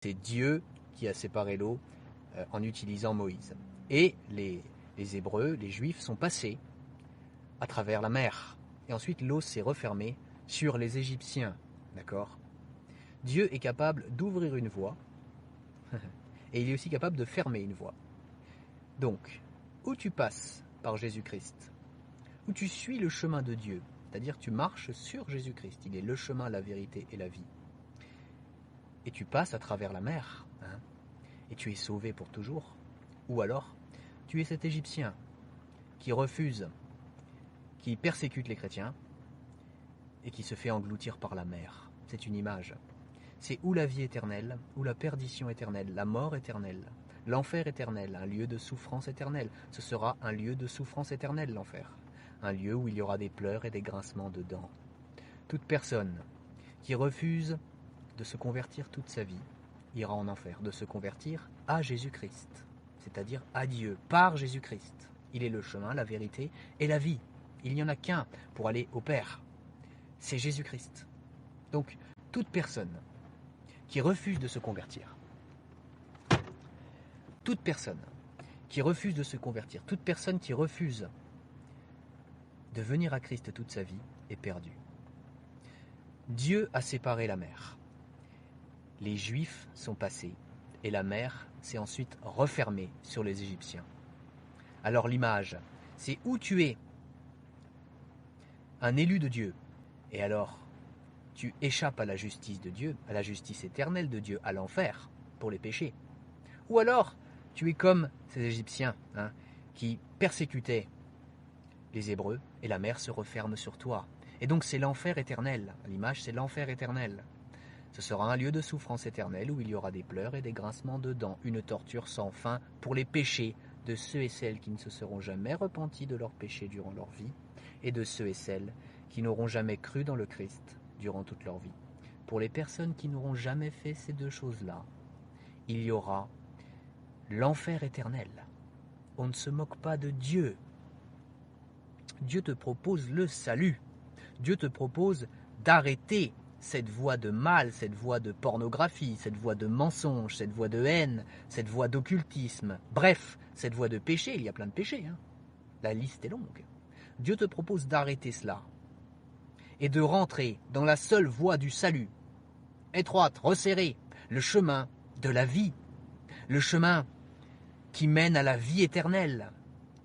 C'est Dieu qui a séparé l'eau en utilisant Moïse. Et les Hébreux, les Juifs, sont passés à travers la mer. Et ensuite, l'eau s'est refermée sur les Égyptiens. D'accord ? Dieu est capable d'ouvrir une voie, et il est aussi capable de fermer une voie. Donc, où tu passes par Jésus-Christ, où tu suis le chemin de Dieu, c'est-à-dire tu marches sur Jésus-Christ, il est le chemin, la vérité et la vie, et tu passes à travers la mer, et tu es sauvé pour toujours. Ou alors, tu es cet Égyptien qui refuse, qui persécute les chrétiens, et qui se fait engloutir par la mer. C'est une image. C'est ou la vie éternelle, ou la perdition éternelle, la mort éternelle, l'enfer éternel, un lieu de souffrance éternelle. Ce sera un lieu de souffrance éternelle, l'enfer. Un lieu où il y aura des pleurs et des grincements de dents. Toute personne qui refuse de se convertir toute sa vie ira en enfer, de se convertir à Jésus-Christ, c'est-à-dire à Dieu, par Jésus-Christ. Il est le chemin, la vérité et la vie. Il n'y en a qu'un pour aller au Père. C'est Jésus-Christ. Donc, toute personne qui refuse de se convertir, toute personne qui refuse de se convertir, toute personne qui refuse de venir à Christ toute sa vie est perdue. Dieu a séparé la mer. Les Juifs sont passés et la mer s'est ensuite refermée sur les Égyptiens. Alors l'image, c'est où tu es un élu de Dieu, et alors tu échappes à la justice de Dieu, à la justice éternelle de Dieu, à l'enfer pour les péchés. Ou alors tu es comme ces Égyptiens qui persécutaient les Hébreux et la mer se referme sur toi. Et donc c'est l'enfer éternel. L'image, c'est l'enfer éternel. Ce sera un lieu de souffrance éternelle où il y aura des pleurs et des grincements de dents, une torture sans fin pour les péchés de ceux et celles qui ne se seront jamais repentis de leurs péchés durant leur vie, et de ceux et celles qui n'auront jamais cru dans le Christ durant toute leur vie. Pour les personnes qui n'auront jamais fait ces deux choses-là, il y aura l'enfer éternel. On ne se moque pas de Dieu. Dieu te propose le salut. Dieu te propose d'arrêter cette voie de mal, cette voie de pornographie, cette voie de mensonge, cette voie de haine, cette voie d'occultisme, bref, cette voie de péché. Il y a plein de péchés, La liste est longue. Dieu te propose d'arrêter cela et de rentrer dans la seule voie du salut, étroite, resserrée, le chemin de la vie, le chemin qui mène à la vie éternelle.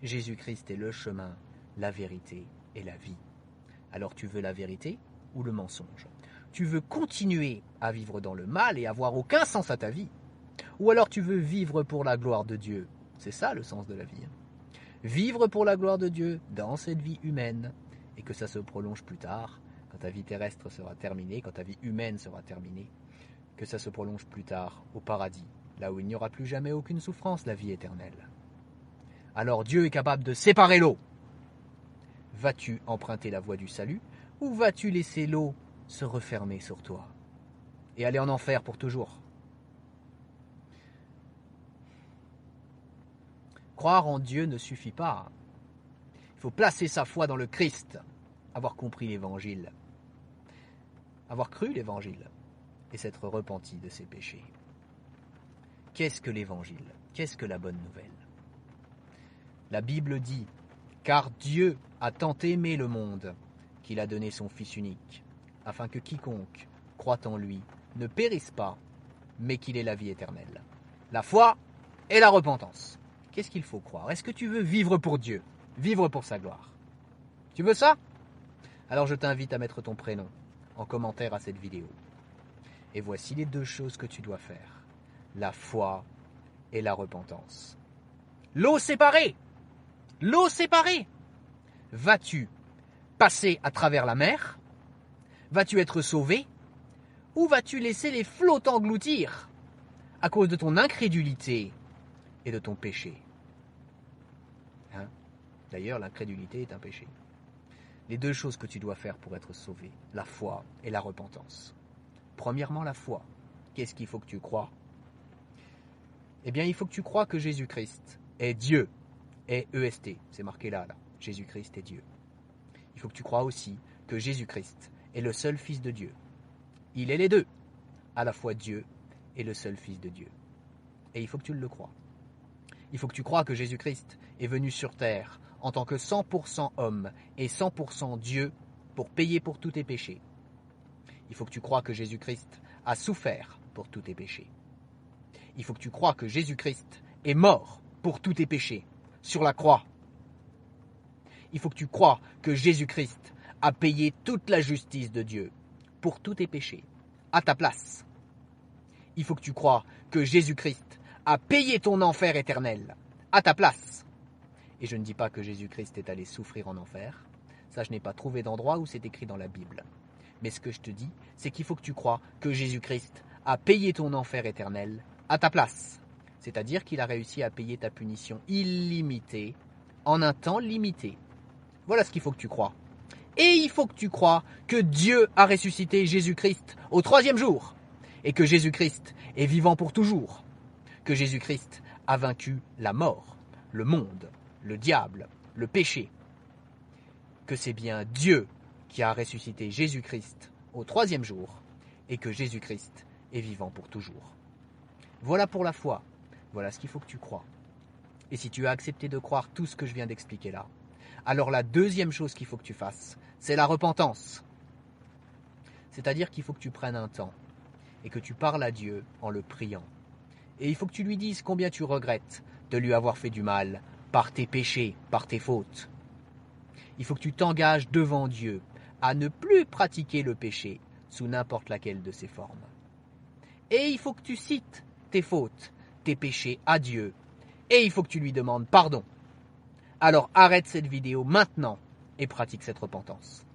Jésus-Christ est le chemin, la vérité et la vie. Alors tu veux la vérité ou le mensonge? Tu veux continuer à vivre dans le mal et avoir aucun sens à ta vie? Ou alors tu veux vivre pour la gloire de Dieu? C'est ça le sens de la vie. Vivre pour la gloire de Dieu dans cette vie humaine, et que ça se prolonge plus tard, quand ta vie terrestre sera terminée, quand ta vie humaine sera terminée, que ça se prolonge plus tard au paradis, là où il n'y aura plus jamais aucune souffrance, la vie éternelle. Alors Dieu est capable de séparer l'eau. Vas-tu emprunter la voie du salut, ou vas-tu laisser l'eau se refermer sur toi et aller en enfer pour toujours? Croire en Dieu ne suffit pas. Il faut placer sa foi dans le Christ, avoir compris l'Évangile, avoir cru l'Évangile et s'être repenti de ses péchés. Qu'est-ce que l'Évangile? Qu'est-ce que la bonne nouvelle? La Bible dit « Car Dieu a tant aimé le monde qu'il a donné son Fils unique, afin que quiconque croit en lui ne périsse pas, mais qu'il ait la vie éternelle. » La foi et la repentance. Qu'est-ce qu'il faut croire? Est-ce que tu veux vivre pour Dieu? Vivre pour sa gloire? Tu veux ça? Alors je t'invite à mettre ton prénom en commentaire à cette vidéo. Et voici les deux choses que tu dois faire. La foi et la repentance. L'eau séparée! L'eau séparée! Vas-tu passer à travers la mer? Vas-tu être sauvé? Ou vas-tu laisser les flots t'engloutir à cause de ton incrédulité et de ton péché? D'ailleurs, l'incrédulité est un péché. Les deux choses que tu dois faire pour être sauvé, la foi et la repentance. Premièrement, la foi. Qu'est-ce qu'il faut que tu crois? Eh bien, il faut que tu crois que Jésus-Christ est Dieu, est EST, c'est marqué là. Jésus-Christ est Dieu. Il faut que tu crois aussi que Jésus-Christ est le seul Fils de Dieu. Il est les deux, à la fois Dieu est le seul Fils de Dieu. Et il faut que tu le crois. Il faut que tu crois que Jésus-Christ est venu sur terre en tant que 100% homme et 100% Dieu pour payer pour tous tes péchés. Il faut que tu crois que Jésus-Christ a souffert pour tous tes péchés. Il faut que tu crois que Jésus-Christ est mort pour tous tes péchés sur la croix. Il faut que tu crois que Jésus-Christ a payé toute la justice de Dieu pour tous tes péchés, à ta place. Il faut que tu crois que Jésus-Christ a payé ton enfer éternel, à ta place. Et je ne dis pas que Jésus-Christ est allé souffrir en enfer. Ça, je n'ai pas trouvé d'endroit où c'est écrit dans la Bible. Mais ce que je te dis, c'est qu'il faut que tu crois que Jésus-Christ a payé ton enfer éternel à ta place. C'est-à-dire qu'il a réussi à payer ta punition illimitée en un temps limité. Voilà ce qu'il faut que tu crois. Et il faut que tu crois que Dieu a ressuscité Jésus-Christ au 3e jour. Et que Jésus-Christ est vivant pour toujours. Que Jésus-Christ a vaincu la mort, le monde, le diable, le péché. Que c'est bien Dieu qui a ressuscité Jésus-Christ au 3e jour. Et que Jésus-Christ est vivant pour toujours. Voilà pour la foi. Voilà ce qu'il faut que tu crois. Et si tu as accepté de croire tout ce que je viens d'expliquer là, alors la deuxième chose qu'il faut que tu fasses, c'est la repentance. C'est-à-dire qu'il faut que tu prennes un temps et que tu parles à Dieu en le priant. Et il faut que tu lui dises combien tu regrettes de lui avoir fait du mal par tes péchés, par tes fautes. Il faut que tu t'engages devant Dieu à ne plus pratiquer le péché sous n'importe laquelle de ses formes. Et il faut que tu cites tes fautes, tes péchés à Dieu. Et il faut que tu lui demandes pardon. Alors arrête cette vidéo maintenant et pratique cette repentance.